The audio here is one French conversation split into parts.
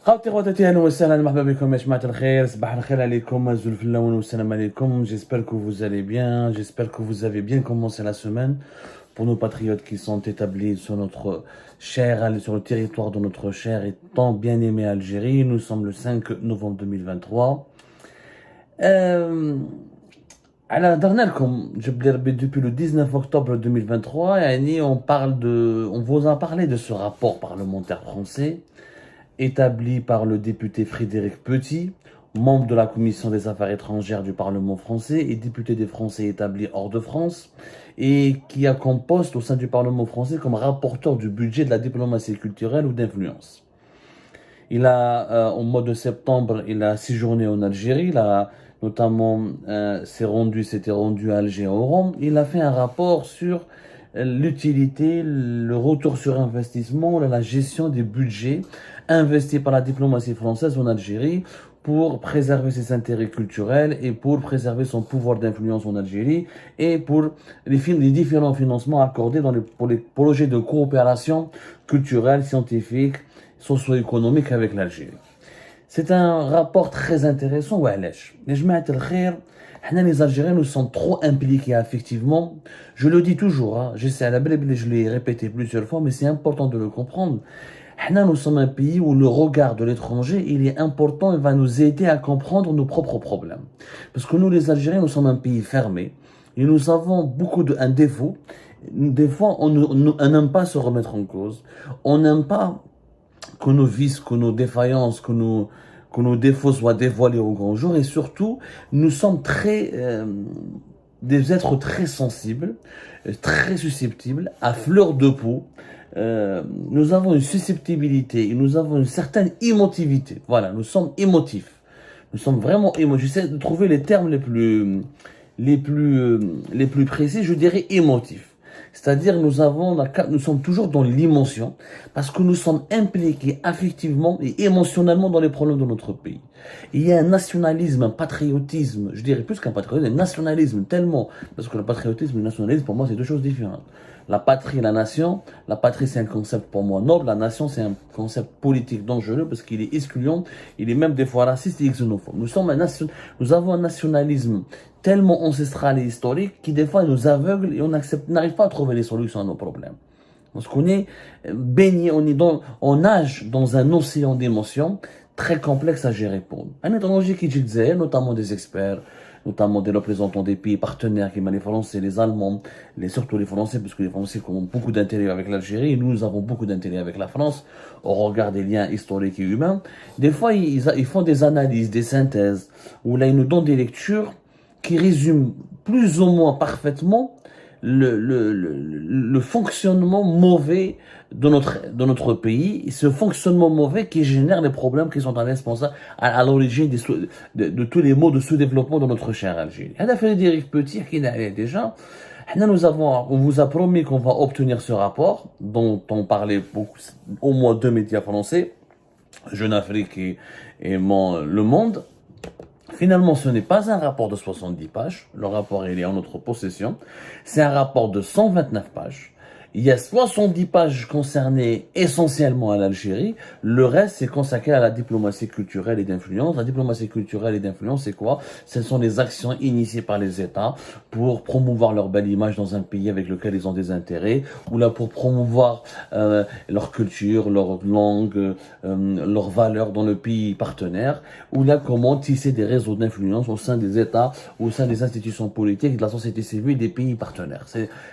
خاوتي خواتاتي اهلا وسهلا مرحبا بكم يا جماعة الخير صباح الخير عليكم الزول في اللون والسلام عليكم. J'espère que vous allez bien, j'espère que vous avez bien commencé la semaine. Pour nos patriotes qui sont établis sur notre chère, sur le territoire de notre chère et tant bien aimée Algérie, nous sommes le 5 novembre 2023. على درنا لكم جاب لي ربي depuis le 19 octobre 2023 يعني on vous a parlé de ce rapport parlementaire français établi par le député Frédéric Petit, membre de la commission des affaires étrangères du Parlement français et député des Français établis hors de France, et qui a comme poste au sein du Parlement français comme rapporteur du budget de la diplomatie culturelle ou d'influence. Il a, au mois de septembre, il a séjourné en Algérie, il a notamment s'était rendu à Alger au Rhum. Il a fait un rapport sur l'utilité, le retour sur investissement, la gestion des budgets investis par la diplomatie française en Algérie pour préserver ses intérêts culturels et pour préserver son pouvoir d'influence en Algérie et pour les différents financements accordés pour les projets de coopération culturelle, scientifique, socio-économique avec l'Algérie. C'est un rapport très intéressant. Les Algériens, nous sommes trop impliqués affectivement. Je le dis toujours, hein, je l'ai répété plusieurs fois, mais c'est important de le comprendre. Nous sommes un pays où le regard de l'étranger, il est important et va nous aider à comprendre nos propres problèmes. Parce que nous, les Algériens, nous sommes un pays fermé et nous avons un défaut. Des fois, on n'aime pas se remettre en cause. On n'aime pas que nos vices, que nos défaillances, que nos défauts soient dévoilés au grand jour. Et surtout, nous sommes des êtres très sensibles, très susceptibles, à fleur de peau. Nous avons une susceptibilité et nous avons une certaine émotivité. Voilà, nous sommes émotifs. Nous sommes vraiment émotifs. J'essaie de trouver les termes les plus précis, je dirais émotifs. C'est-à-dire nous sommes toujours dans l'émotion parce que nous sommes impliqués affectivement et émotionnellement dans les problèmes de notre pays. Et il y a un nationalisme, un patriotisme, je dirais plus qu'un patriotisme, un nationalisme tellement, parce que le patriotisme et le nationalisme pour moi c'est deux choses différentes. La patrie et la nation, la patrie c'est un concept pour moi noble, la nation c'est un concept politique dangereux parce qu'il est excluant, il est même des fois raciste et xénophobe. Nous avons un nationalisme tellement ancestral et historique qui des fois nous aveugle et n'arrive pas à trouver les solutions à nos problèmes. Parce qu'on est baigné, on nage dans un océan d'émotions très complexe à gérer pour nous. Un étranger qui disait, notamment des experts, notamment des représentants des pays partenaires, qui les Français, les Allemands, surtout les Français, parce que les Français ont beaucoup d'intérêt avec l'Algérie, et nous avons beaucoup d'intérêt avec la France, au regard des liens historiques et humains. Des fois, ils font des analyses, des synthèses, où là, ils nous donnent des lectures qui résument plus ou moins parfaitement le fonctionnement mauvais de notre pays, et ce fonctionnement mauvais qui génère les problèmes qui sont responsables à l'origine de tous les maux de sous-développement de notre chère Algérie. Frédéric Petit, qui est déjà, on vous a promis qu'on va obtenir ce rapport, dont on parlait beaucoup, au moins 2 médias français, Jeune Afrique et Le Monde. Finalement, ce n'est pas un rapport de 70 pages. Le rapport, il est en notre possession. C'est un rapport de 129 pages. Il y a 70 pages concernées essentiellement à l'Algérie. Le reste, c'est consacré à la diplomatie culturelle et d'influence. La diplomatie culturelle et d'influence, c'est quoi? Ce sont les actions initiées par les États pour promouvoir leur belle image dans un pays avec lequel ils ont des intérêts, ou là pour promouvoir leur culture, leur langue, leurs valeurs dans le pays partenaire, ou là comment tisser des réseaux d'influence au sein des États, au sein des institutions politiques, de la société civile, des pays partenaires.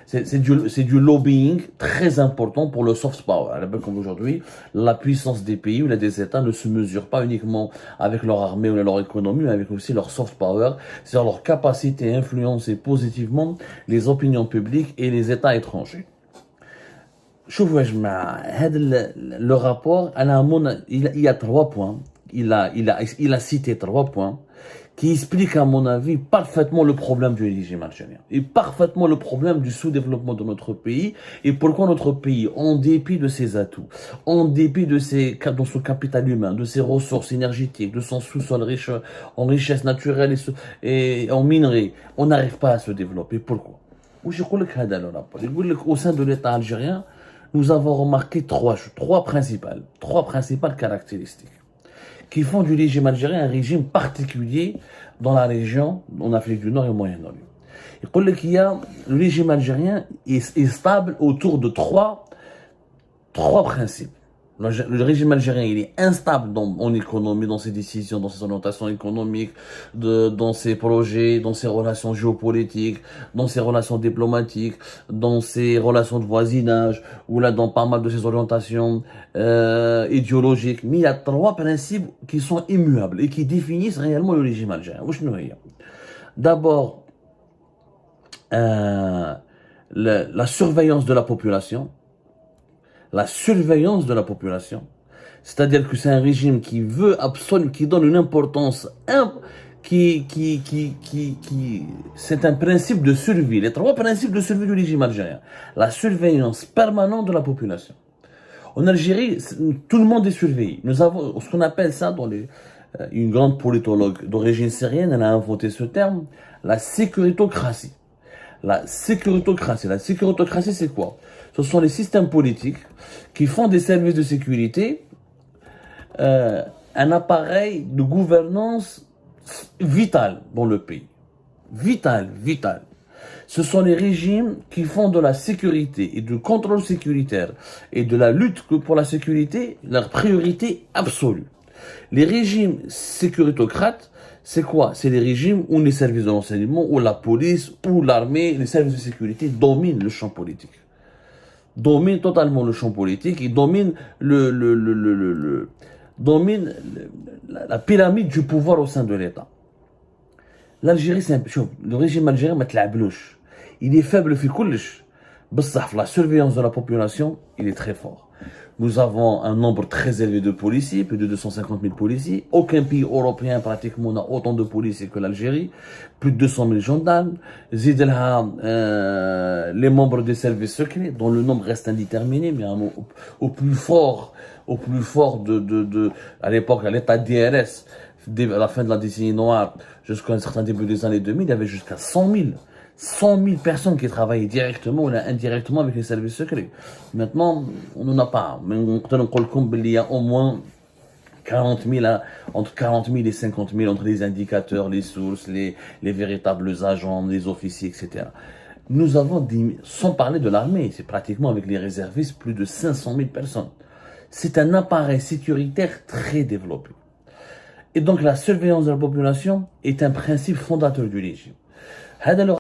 C'est du lobbying très important pour le soft power. Comme aujourd'hui, la puissance des pays ou des États ne se mesure pas uniquement avec leur armée ou leur économie, mais avec aussi leur soft power, c'est-à-dire leur capacité à influencer positivement les opinions publiques et les États étrangers. شوفوا يا جماعة le rapport il y a 3 points. Il a cité 3 points qui explique à mon avis parfaitement le problème du régime algérien et parfaitement le problème du sous-développement de notre pays et pourquoi notre pays, en dépit de ses atouts, en dépit de son capital humain, de ses ressources énergétiques, de son sous-sol riche en richesses naturelles et en minerais, on n'arrive pas à se développer. Pourquoi? Au sein de l'État algérien, nous avons remarqué trois principales caractéristiques. qui font du régime algérien un régime particulier dans la région, en Afrique du Nord et au Moyen-Orient. Il dit qu'il y a le régime algérien est stable autour de trois principes. Le régime algérien, il est instable en économie, dans ses décisions, dans ses orientations économiques, dans ses projets, dans ses relations géopolitiques, dans ses relations diplomatiques, dans ses relations de voisinage, ou là dans pas mal de ses orientations idéologiques. Mais il y a trois principes qui sont immuables et qui définissent réellement le régime algérien. D'abord, la surveillance de la population. La surveillance de la population. C'est-à-dire que c'est un régime qui veut absolument, qui donne une importance, c'est un principe de survie. Les trois principes de survie du régime algérien. La surveillance permanente de la population. En Algérie, tout le monde est surveillé. Nous avons ce qu'on appelle ça une grande politologue d'origine syrienne, elle a inventé ce terme, la sécuritocratie. La sécuritocratie, c'est quoi? Ce sont les systèmes politiques qui font des services de sécurité un appareil de gouvernance vital dans le pays. Vital. Ce sont les régimes qui font de la sécurité et du contrôle sécuritaire et de la lutte pour la sécurité leur priorité absolue. Les régimes sécuritocrates, c'est quoi? C'est les régimes où les services de renseignement, où la police, où l'armée, les services de sécurité dominent le champ politique. Dominent totalement le champ politique et dominent la pyramide du pouvoir au sein de l'État. L'Algérie, le régime algérien, il est faible, la surveillance de la population, il est très fort. Nous avons un nombre très élevé de policiers, plus de 250 000 policiers. Aucun pays européen pratiquement n'a autant de policiers que l'Algérie. Plus de 200 000 gendarmes. Les membres des services secrets, dont le nombre reste indéterminé, mais au plus fort à l'époque, à l'état DRS, à la fin de la décennie noire, jusqu'à un certain début des années 2000, il y avait jusqu'à 100 000 personnes qui travaillaient directement ou indirectement avec les services secrets. Maintenant, on n'en a pas. Mais il y a au moins 40 000, entre 40 000 et 50 000 entre les indicateurs, les sources, les véritables agents, les officiers, etc. Nous avons, sans parler de l'armée, c'est pratiquement avec les réservistes, plus de 500 000 personnes. C'est un appareil sécuritaire très développé. Et donc la surveillance de la population est un principe fondateur du régime.